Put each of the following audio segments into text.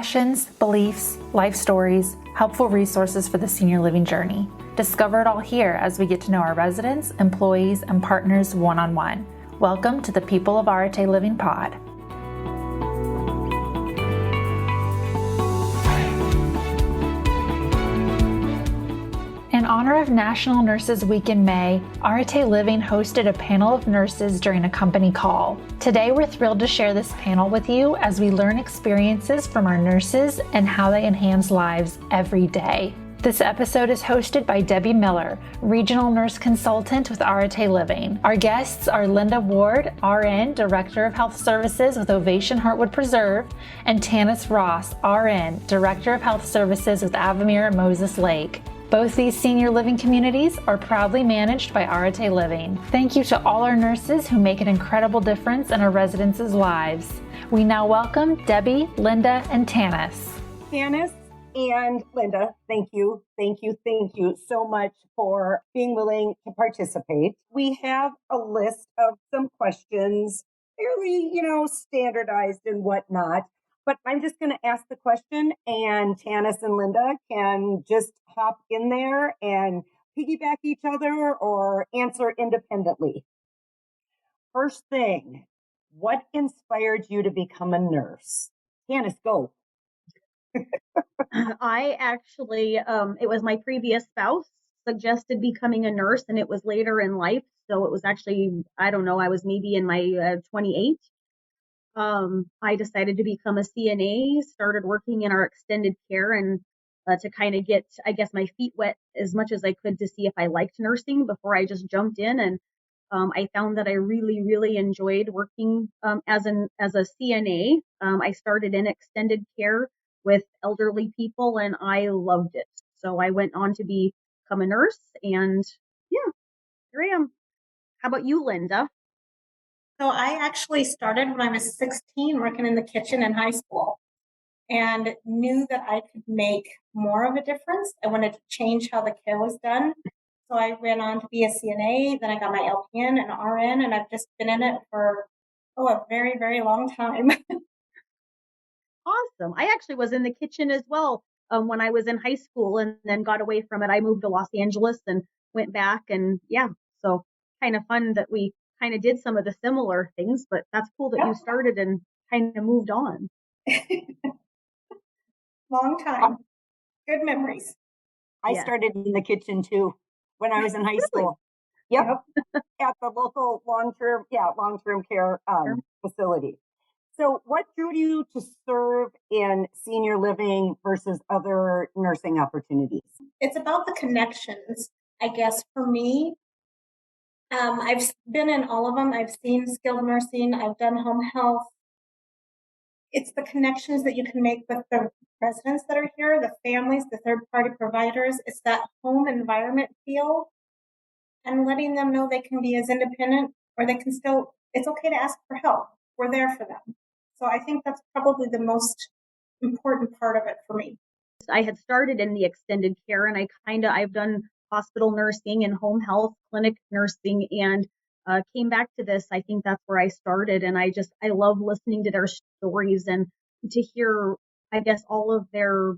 passions, beliefs, life stories, helpful resources for the senior living journey. Discover it all here as we get to know our residents, employees, and partners one-on-one. Welcome to the People of Arete Living Pod. In honor of National Nurses Week in May, Arete Living hosted a panel of nurses during a company call. Today, we're thrilled to share this panel with you as we learn experiences from our nurses and how they enhance lives every day. This episode is hosted by Debbie Miller, Regional Nurse Consultant with Arete Living. Our guests are Linda Ward, RN, Director of Health Services with Ovation Heartwood Preserve, and Tanys Ross, RN, Director of Health Services with Avamere Moses Lake. Both these senior living communities are proudly managed by Arete Living. Thank you to all our nurses who make an incredible difference in our residents' lives. We now welcome Debbie, Linda, and Tanys. Tanys and Linda, thank you so much for being willing to participate. We have a list of some questions, fairly, standardized and whatnot. But I'm just going to ask the question, and Tanys and Linda can just hop in there and piggyback each other or answer independently. First thing, what inspired you to become a nurse? Tanys, go. I actually, it was my previous spouse suggested becoming a nurse, and it was later in life. So it was actually, I was maybe in my 28. I decided to become a CNA, started working in our extended care and to kind of get, my feet wet as much as I could to see if I liked nursing before I just jumped in. And I found that I really, really enjoyed working as a CNA. I started in extended care with elderly people, and I loved it. So I went on to become a nurse, and yeah, here I am. How about you, Linda? So I actually started when I was 16 working in the kitchen in high school and knew that I could make more of a difference. I wanted to change how the care was done. So I went on to be a CNA, then I got my LPN and RN, and I've just been in it for, a very, very long time. Awesome. I actually was in the kitchen as well when I was in high school and then got away from it. I moved to Los Angeles and went back, and so kind of fun that we kind of did some of the similar things, but that's cool that you started and kind of moved on. Long time. Good memories. I started in the kitchen too when I was in high school. Yep. At the local long-term care facility. So what drew you to serve in senior living versus other nursing opportunities? It's about the connections, I guess, for me. I've been in all of them. I've seen skilled nursing. I've done home health. It's the connections that you can make with the residents that are here, the families, the third-party providers. It's that home environment feel and letting them know they can be as independent, or they can still, it's okay to ask for help. We're there for them. So I think that's probably the most important part of it for me. I had started in the extended care, and I've done hospital nursing and home health clinic nursing, and came back to this. I think that's where I started, and I love listening to their stories and to hear, all of their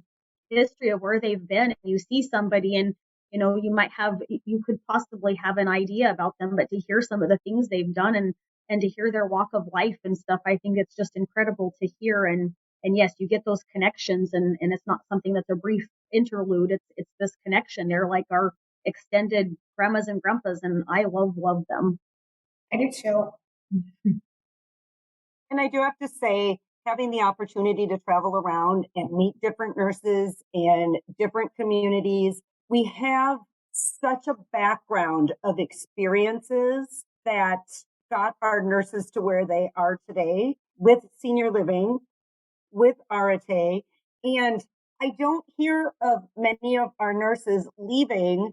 history of where they've been. And you see somebody, and you could possibly have an idea about them, but to hear some of the things they've done and to hear their walk of life and stuff, I think it's just incredible to hear. And yes, you get those connections, and it's not something that's a brief interlude. It's this connection. They're like our extended grandmas and grandpas, and I love them. I do too. And I do have to say, having the opportunity to travel around and meet different nurses in different communities, we have such a background of experiences that got our nurses to where they are today with senior living, with Arete. And I don't hear of many of our nurses leaving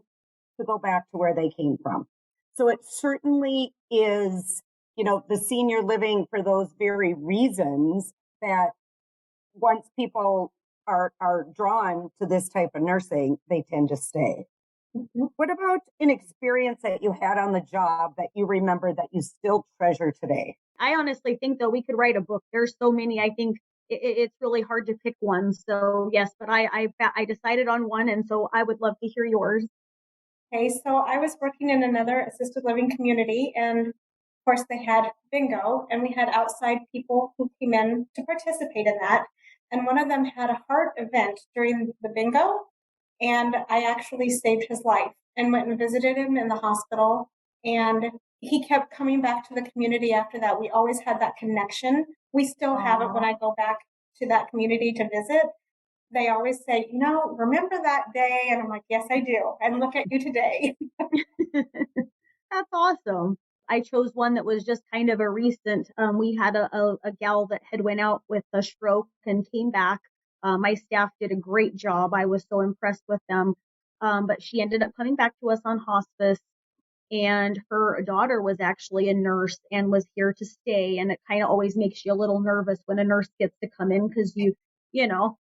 to go back to where they came from. So it certainly is, the senior living for those very reasons that once people are drawn to this type of nursing, they tend to stay. Mm-hmm. What about an experience that you had on the job that you remember that you still treasure today? I honestly think, though, we could write a book. There's so many, I think, it's really hard to pick one. So yes, but I decided on one, and so I would love to hear yours. Okay, so I was working in another assisted living community, and of course they had bingo, and we had outside people who came in to participate in that. And one of them had a heart event during the bingo, and I actually saved his life and went and visited him in the hospital. And he kept coming back to the community after that. We always had that connection. We still have it when I go back to that community to visit. They always say, remember that day? And I'm like, yes, I do. And look at you today. That's awesome. I chose one that was just kind of a recent. We had a gal that had went out with a stroke and came back. My staff did a great job. I was so impressed with them. But she ended up coming back to us on hospice, and her daughter was actually a nurse and was here to stay. And it kind of always makes you a little nervous when a nurse gets to come in because you know.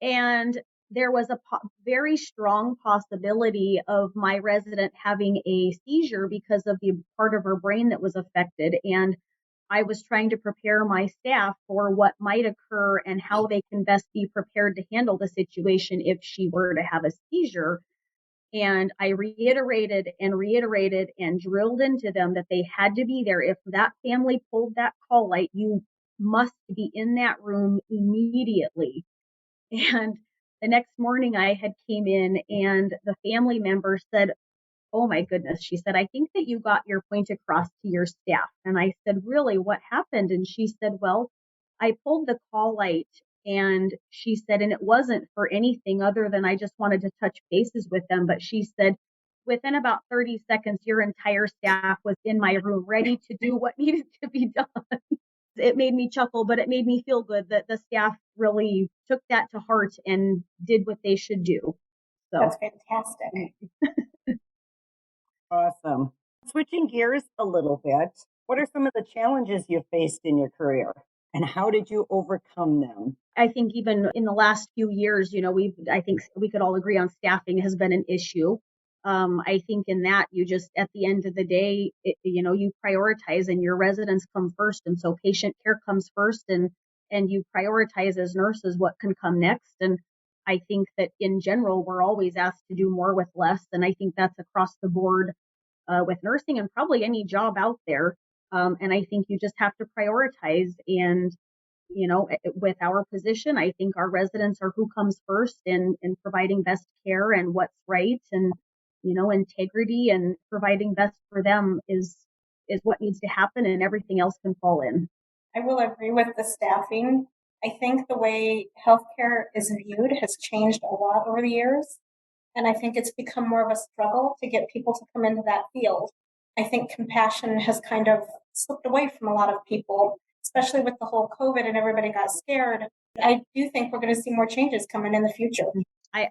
And there was a very strong possibility of my resident having a seizure because of the part of her brain that was affected. And I was trying to prepare my staff for what might occur and how they can best be prepared to handle the situation if she were to have a seizure. And I reiterated and drilled into them that they had to be there. If that family pulled that call light, you must be in that room immediately. And the next morning I had came in and the family member said, oh my goodness, she said, I think that you got your point across to your staff. And I said, really, what happened? And she said, well, I pulled the call light. And she said, and it wasn't for anything other than I just wanted to touch bases with them. But she said, within about 30 seconds, your entire staff was in my room ready to do what needed to be done. It made me chuckle, but it made me feel good that the staff really took that to heart and did what they should do. So that's fantastic. Awesome. Switching gears a little bit, what are some of the challenges you've faced in your career and how did you overcome them? I think even in the last few years, I think we could all agree on staffing has been an issue. I think in that you just, at the end of the day, you prioritize and your residents come first. And so patient care comes first and you prioritize as nurses what can come next. And I think that in general, we're always asked to do more with less. And I think that's across the board with nursing and probably any job out there. And I think you just have to prioritize. And with our position, I think our residents are who comes first in providing best care and what's right, and integrity and providing best for them is what needs to happen, and everything else can fall in. I will agree with the staffing. I think the way healthcare is viewed has changed a lot over the years, and I think it's become more of a struggle to get people to come into that field. I think compassion has kind of slipped away from a lot of people, especially with the whole COVID and everybody got scared. I do think we're going to see more changes coming in the future.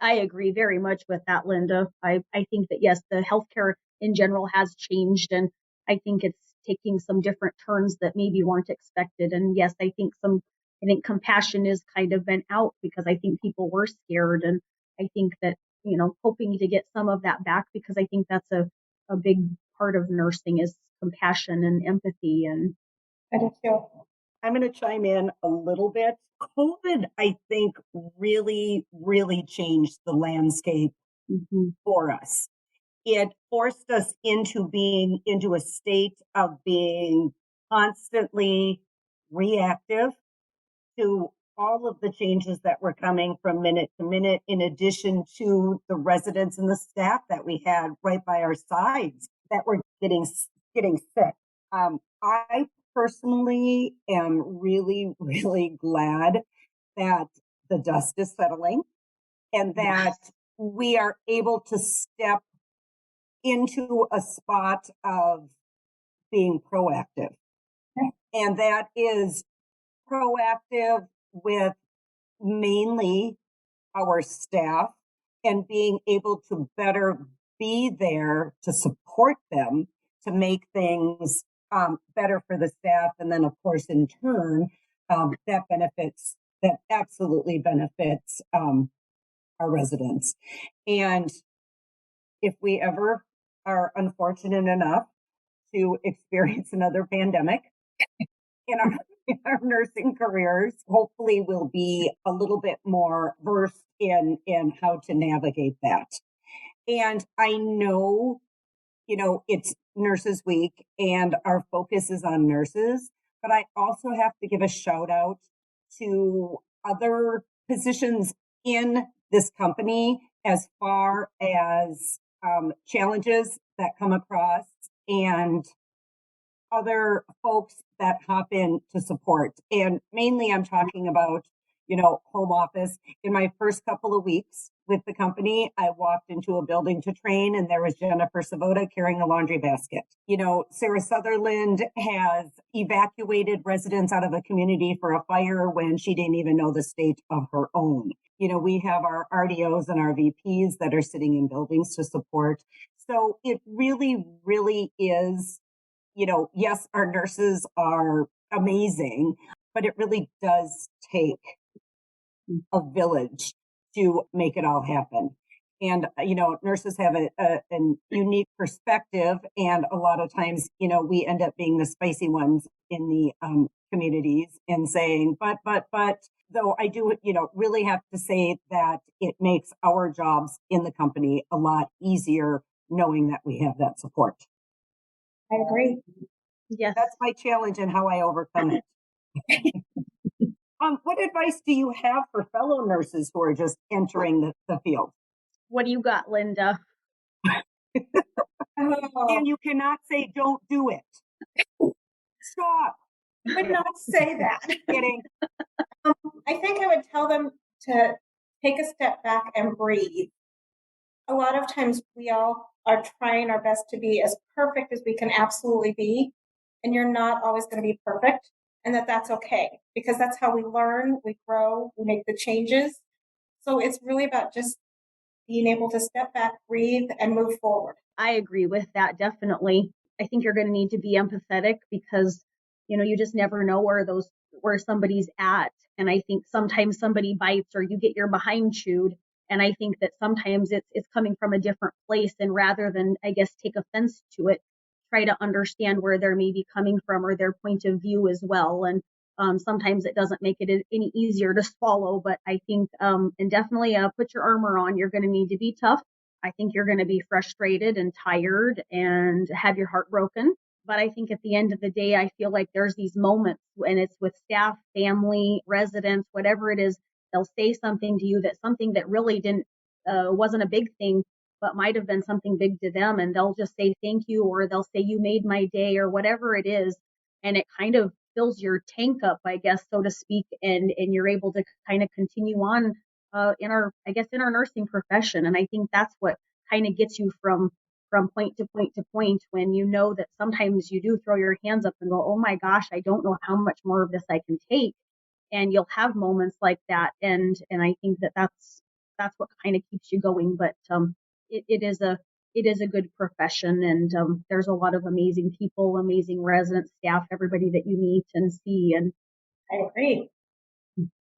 I agree very much with that, Linda. I think that, yes, the healthcare in general has changed, and I think it's taking some different turns that maybe weren't expected. And yes, I think compassion is kind of been out because I think people were scared. And I think that, hoping to get some of that back, because I think that's a big part of nursing is compassion and empathy. And I do too. I'm going to chime in a little bit. COVID, I think, really, really changed the landscape for us. It forced us into a state of being constantly reactive to all of the changes that were coming from minute to minute, in addition to the residents and the staff that we had right by our sides that were getting sick. I personally am really, really glad that the dust is settling and that we are able to step into a spot of being proactive. And that is proactive with mainly our staff and being able to better be there to support them to make things better for the staff. And then, of course, in turn, that absolutely benefits our residents. And if we ever are unfortunate enough to experience another pandemic in in our nursing careers, hopefully we'll be a little bit more versed in how to navigate that. And I know, it's Nurses Week and our focus is on nurses, but I also have to give a shout out to other positions in this company as far as challenges that come across and other folks that hop in to support. And mainly I'm talking about, home office. In my first couple of weeks with the company, I walked into a building to train and there was Jennifer Savota carrying a laundry basket. Sarah Sutherland has evacuated residents out of a community for a fire when she didn't even know the state of her own. We have our RDOs and our VPs that are sitting in buildings to support. So it really, really is, yes, our nurses are amazing, but it really does take a village to make it all happen. And, nurses have a unique perspective. And a lot of times, we end up being the spicy ones in the communities and saying, but, though I do, really have to say that it makes our jobs in the company a lot easier knowing that we have that support. I agree. Yes. That's my challenge and how I overcome it. What advice do you have for fellow nurses who are just entering the field? What do you got, Linda? And you cannot say, don't do it. Stop. I would not say that. Kidding. I think I would tell them to take a step back and breathe. A lot of times we all are trying our best to be as perfect as we can absolutely be. And you're not always going to be perfect. And that's okay, because that's how we learn, we grow, we make the changes. So it's really about just being able to step back, breathe, and move forward. I agree with that, definitely. I think you're going to need to be empathetic because, you just never know where somebody's at. And I think sometimes somebody bites or you get your behind chewed. And I think that sometimes it's coming from a different place. And rather than, I guess, take offense to it, try to understand where they're maybe coming from or their point of view as well. And sometimes it doesn't make it any easier to swallow, but I think, and definitely put your armor on. You're going to need to be tough. I think you're going to be frustrated and tired and have your heart broken. But I think at the end of the day, I feel like there's these moments, and it's with staff, family, residents, whatever it is, they'll say something to you something that really wasn't a big thing, but might have been something big to them. And they'll just say thank you, or they'll say you made my day, or whatever it is. And it kind of fills your tank up, I guess, so to speak. And you're able to kind of continue on in our nursing profession. And I think that's what kind of gets you from point to point to point, when you know that sometimes you do throw your hands up and go, oh my gosh, I don't know how much more of this I can take. And you'll have moments like that. And I think that's what kind of keeps you going. But it is a good profession, and there's a lot of amazing people, amazing residents, staff, everybody that you meet and see. And I agree.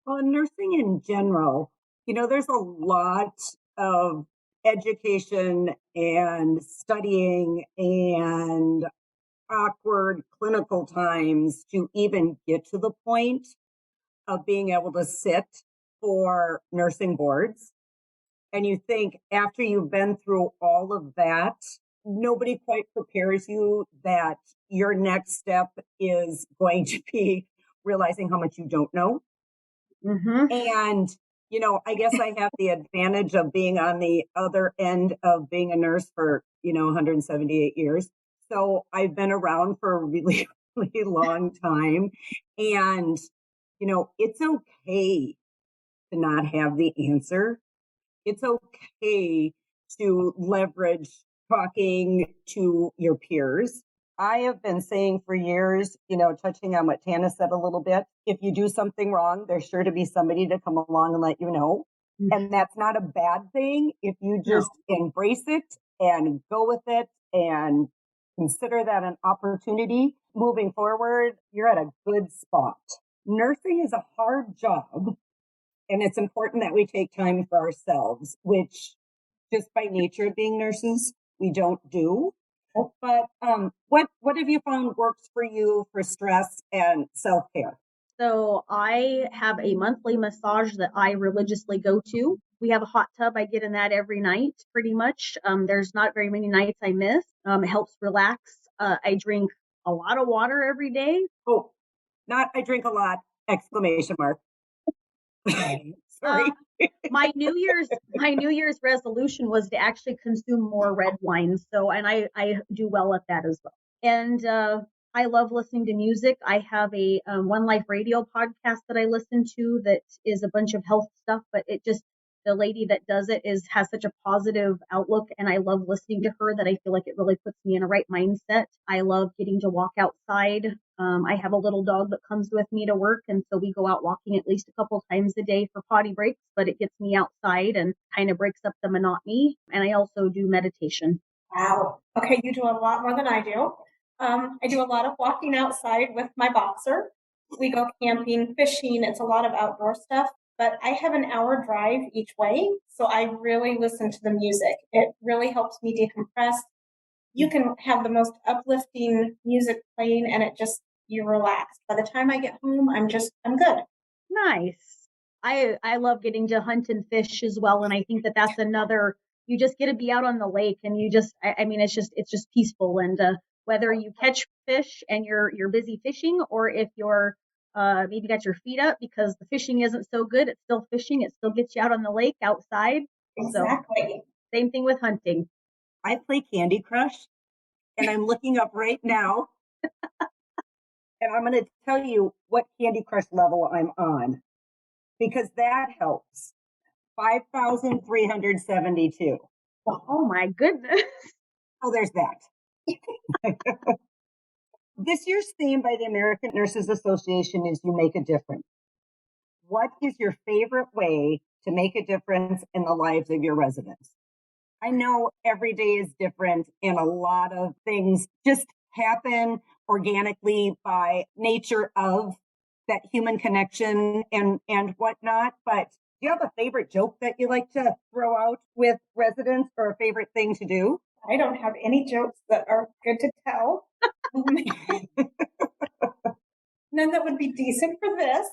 Well, nursing in general, there's a lot of education and studying and awkward clinical times to even get to the point of being able to sit for nursing boards. And you think after you've been through all of that, nobody quite prepares you that your next step is going to be realizing how much you don't know. Mm-hmm. And, I guess I have the advantage of being on the other end of being a nurse for, 178 years. So I've been around for a really, really long time. And, it's okay to not have the answer. It's okay to leverage talking to your peers. I have been saying for years, touching on what Tanys said a little bit, if you do something wrong, there's sure to be somebody to come along and let you know. Mm-hmm. And that's not a bad thing if you just embrace it and go with it and consider that an opportunity moving forward. You're at a good spot. Nursing is a hard job. And it's important that we take time for ourselves, which just by nature of being nurses, we don't do. But what have you found works for you for stress and self-care? So I have a monthly massage that I religiously go to. We have a hot tub. I get in that every night, pretty much. There's not very many nights I miss. It helps relax. I drink a lot of water every day. Oh, not I drink a lot, exclamation mark. Sorry. My New Year's resolution was to actually consume more red wine. So, and I do well at that as well. And I love listening to music. I have a One Life Radio podcast that I listen to that is a bunch of health stuff, but the lady that does it has such a positive outlook, and I love listening to her that I feel like it really puts me in a right mindset. I love getting to walk outside. I have a little dog that comes with me to work, and so we go out walking at least a couple times a day for potty breaks, but it gets me outside and kind of breaks up the monotony. And I also do meditation. Wow. Okay, you do a lot more than I do. I do a lot of walking outside with my boxer. We go camping, fishing. It's a lot of outdoor stuff. But I have an hour drive each way, so I really listen to the music. It really helps me decompress. You can have the most uplifting music playing, and you're relaxed. By the time I get home, I'm good. Nice. I love getting to hunt and fish as well, and I think that's another. You just get to be out on the lake, and it's just peaceful. And whether you catch fish and you're busy fishing, or if you're maybe got your feet up because the fishing isn't so good, it's still fishing. It still gets you out on the lake outside. Exactly. So, same thing with hunting. I play Candy Crush, and I'm looking up right now, and I'm going to tell you what Candy Crush level I'm on, because that helps. 5,372. Oh my goodness. Oh, there's that. This year's theme by the American Nurses Association is You Make a Difference. What is your favorite way to make a difference in the lives of your residents? I know every day is different, and a lot of things just happen organically by nature of that human connection and whatnot. But do you have a favorite joke that you like to throw out with residents, or a favorite thing to do? I don't have any jokes that are good to tell. None that would be decent for this.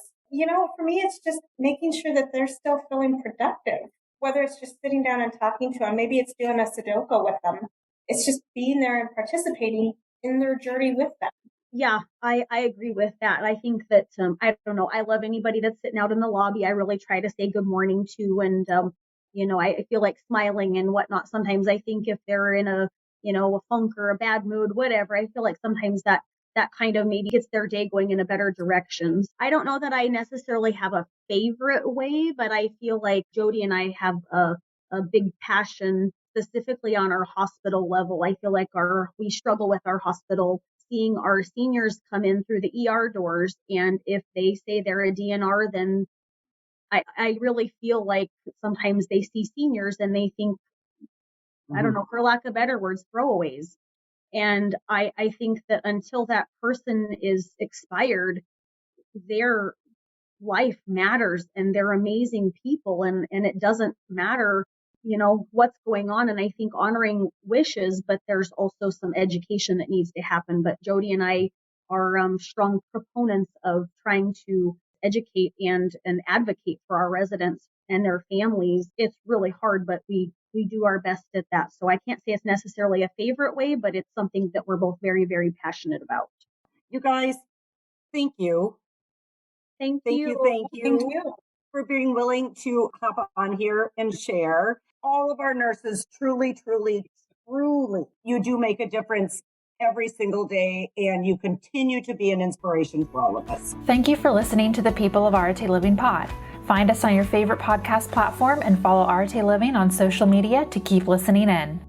For me, it's just making sure that they're still feeling productive. Whether it's just sitting down and talking to them, maybe it's doing a Sudoku with them. It's just being there and participating in their journey with them. Yeah, I agree with that. I think that, I don't know, I love anybody that's sitting out in the lobby. I really try to say good morning to, and, I feel like smiling and whatnot. Sometimes I think if they're in a funk or a bad mood, whatever, I feel like sometimes that kind of maybe gets their day going in a better direction. I don't know that I necessarily have a favorite way, but I feel like Jody and I have a big passion specifically on our hospital level. I feel like we struggle with our hospital, seeing our seniors come in through the ER doors. And if they say they're a DNR, then I really feel like sometimes they see seniors and they think, I don't know, for lack of better words, throwaways. And I think that until that person is expired, their life matters, and they're amazing people, and it doesn't matter, what's going on. And I think honoring wishes, but there's also some education that needs to happen. But Jody and I are strong proponents of trying to educate and advocate for our residents and their families. It's really hard, but we do our best at that. So I can't say it's necessarily a favorite way, but it's something that we're both very, very passionate about. You guys, thank you. Thank you for being willing to hop on here and share. All of our nurses truly, you do make a difference every single day, and you continue to be an inspiration for all of us. Thank you for listening to the People of Arete Living Pod. Find us on your favorite podcast platform and follow Arete Living on social media to keep listening in.